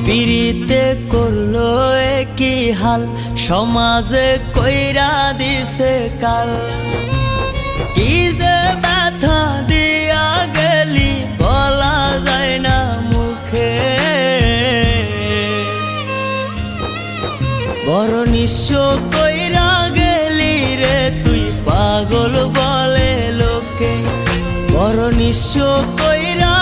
পিরিতে করলো কি হাল, সমাজে কইরা দিছে কাল। কি যে ব্যথা দিয়া গেলি বলা যায় না মুখে, বড় নিঃস্ব কইরা গেলি রে তুই পাগল বলে লোকে, বড় নিঃস্ব কইরা